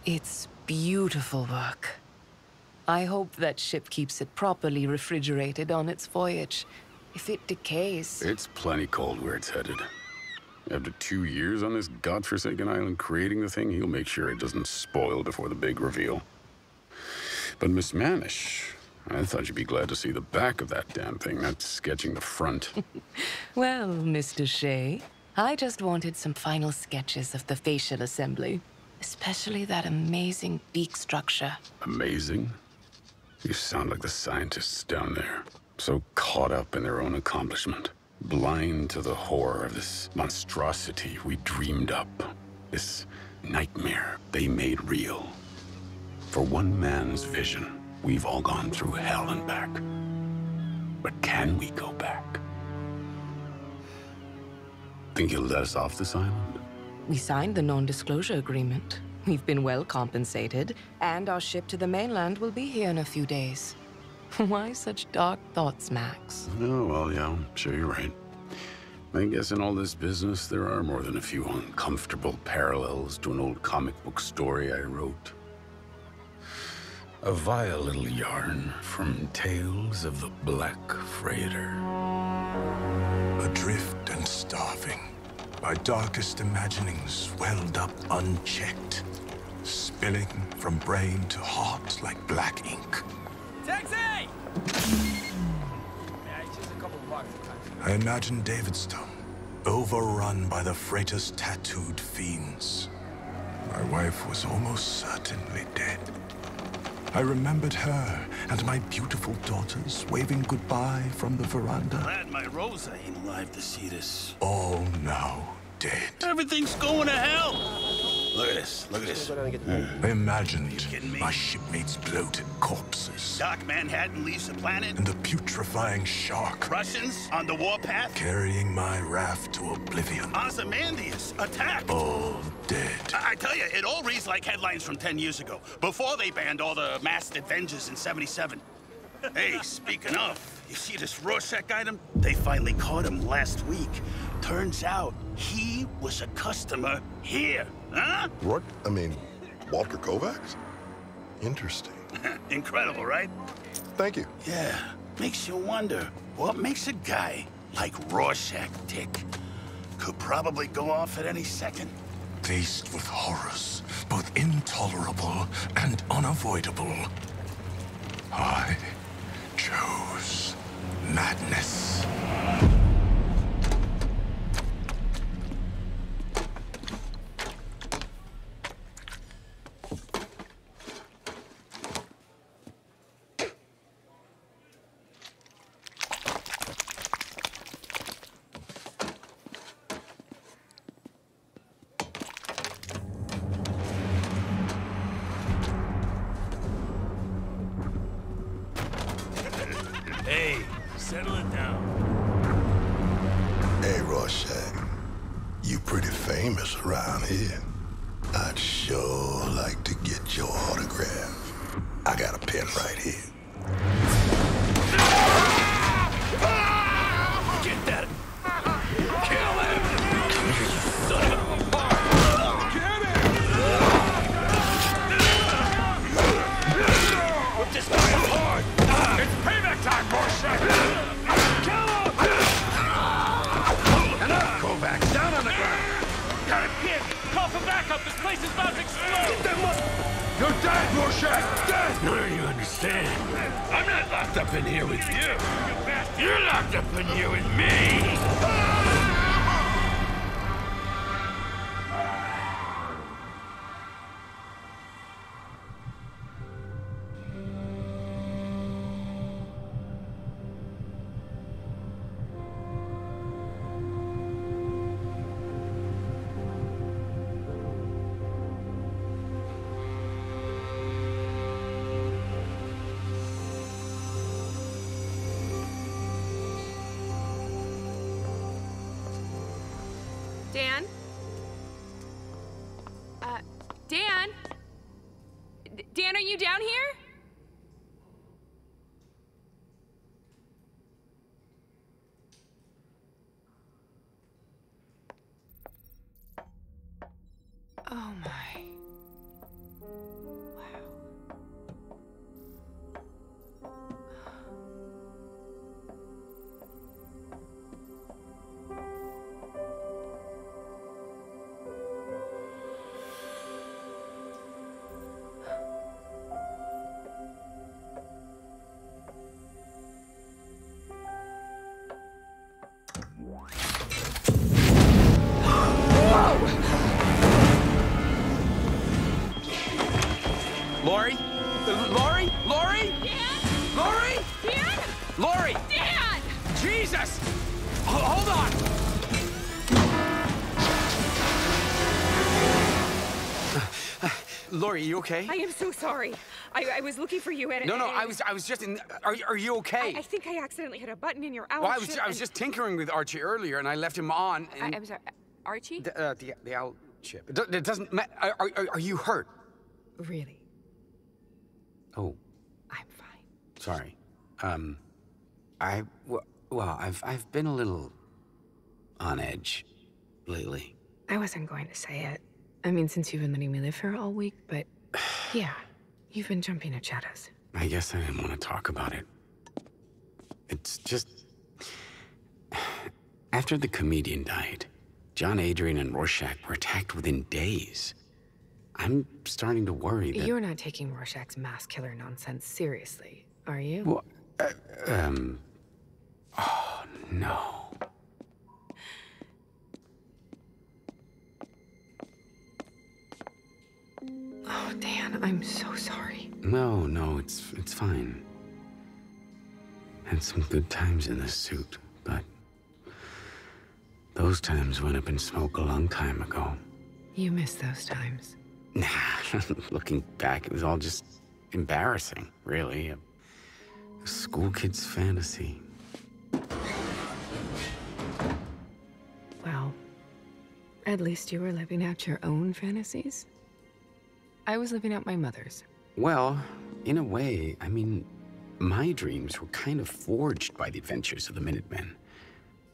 It's beautiful work. I hope that ship keeps it properly refrigerated on its voyage. If it decays... It's plenty cold where it's headed. After 2 years on this godforsaken island creating the thing, he'll make sure it doesn't spoil before the big reveal. But Miss Manish, I thought you'd be glad to see the back of that damn thing, not sketching the front. Well, Mr. Shea, I just wanted some final sketches of the facial assembly. Especially that amazing beak structure. Amazing? You sound like the scientists down there. So caught up in their own accomplishment. Blind to the horror of this monstrosity we dreamed up. This nightmare they made real. For one man's vision, we've all gone through hell and back. But can we go back? Think you'll let us off this island? We signed the non-disclosure agreement. We've been well compensated, and our ship to the mainland will be here in a few days. Why such dark thoughts, Max? Oh, well, yeah, I'm sure you're right. I guess in all this business, there are more than a few uncomfortable parallels to an old comic book story I wrote. A vile little yarn from Tales of the Black Freighter. Adrift and starving, my darkest imaginings welled up unchecked, spilling from brain to heart like black ink. Taxi! Yeah, it's just a couple bucks. I imagined Davidstone, overrun by the freighter's tattooed fiends. My wife was almost certainly dead. I remembered her and my beautiful daughters waving goodbye from the veranda. Glad my Rosa ain't alive to see this. All now dead. Everything's going to hell! Look at this, look at this. I imagined my shipmates' bloated corpses. Doc Manhattan leaves the planet. And the putrefying shark. Russians on the warpath. Carrying my raft to oblivion. Ozymandias attacked. All dead. I tell you, it all reads like headlines from 10 years ago, before they banned all the masked Avengers in '77. Hey, speaking of, you see this Rorschach item? They finally caught him last week. Turns out, he was a customer here, huh? What? I mean, Walter Kovacs? Interesting. Incredible, right? Thank you. Yeah, makes you wonder, what makes a guy like Rorschach tick? Could probably go off at any second. Faced with horrors, both intolerable and unavoidable, I chose madness. Hey, settle it down. Hey, Rorschach. You pretty famous around here. I'd sure like to get your autograph. I got a pen right here. Get that. Kill him! You son of a... Rip this guy apart! It's payback time, Rorschach! Kill him! Enough, Kovacs! Down on the ground! Got him hit! Call for backup! This place is about to explode! Get that muscle! You're dead, Rorschach! Dead! None of you understand. I'm not locked up in here with you. You're locked up in here with me! Dan? Dan? Dan, are you down here? Oh my. Lori? Lori? Lori? Dan? Lori? Dan? Lori! Dan! Jesus! Hold on! Lori, you okay? I am so sorry. I was looking for you and... No, I was just in... Are you okay? I think I accidentally hit a button in your owl Well, chip I was just tinkering with Archie earlier, and I left him on, and... I'm sorry, Archie? The owl chip. It doesn't matter. Are you hurt? Really? Oh, I'm fine. sorry. Well, I've been a little on edge lately. I wasn't going to say it. I mean, since you've been letting me live here all week, but yeah, you've been jumping at shadows. I guess I didn't want to talk about it. It's just... After the comedian died, John Adrian and Rorschach were attacked within days. I'm starting to worry that... You're not taking Rorschach's mass killer nonsense seriously, are you? Well, oh, no. Oh, Dan, I'm so sorry. No, it's fine. Had some good times in this suit, but those times went up in smoke a long time ago. You miss those times. Nah, looking back, it was all just embarrassing, really. A school kid's fantasy. Well, at least you were living out your own fantasies. I was living out my mother's. Well, in a way, I mean, my dreams were kind of forged by the adventures of the Minutemen.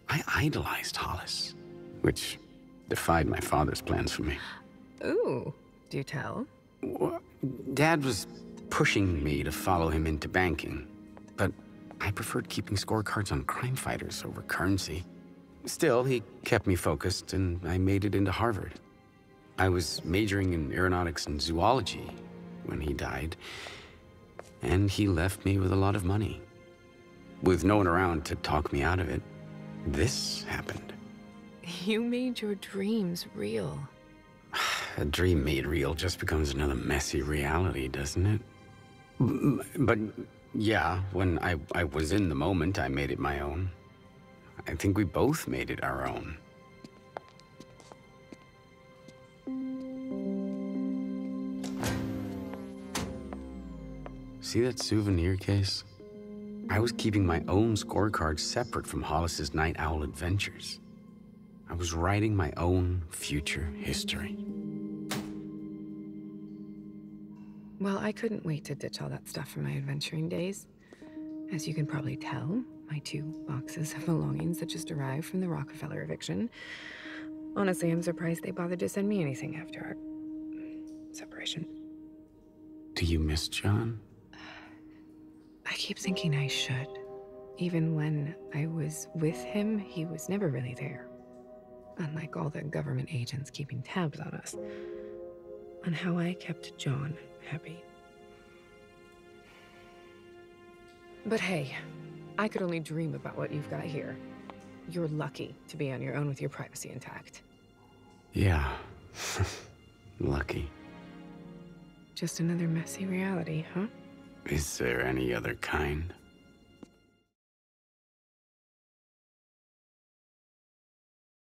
I idolized Hollis, which defied my father's plans for me. Ooh, do tell. Dad was pushing me to follow him into banking, but I preferred keeping scorecards on crime fighters over currency. Still, he kept me focused, and I made it into Harvard. I was majoring in aeronautics and zoology when he died, and he left me with a lot of money. With no one around to talk me out of it, this happened. You made your dreams real. A dream made real just becomes another messy reality, doesn't it? But yeah, when I was in the moment, I made it my own. I think we both made it our own. See that souvenir case? I was keeping my own scorecards separate from Hollis's Night Owl adventures. I was writing my own future history. Well, I couldn't wait to ditch all that stuff from my adventuring days. As you can probably tell, my 2 boxes of belongings that just arrived from the Rockefeller eviction. Honestly, I'm surprised they bothered to send me anything after our separation. Do you miss John? I keep thinking I should. Even when I was with him, he was never really there. Unlike all the government agents keeping tabs on us. On how I kept John happy. But hey, I could only dream about what you've got here. You're lucky to be on your own with your privacy intact. Yeah. Lucky. Just another messy reality, huh? Is there any other kind?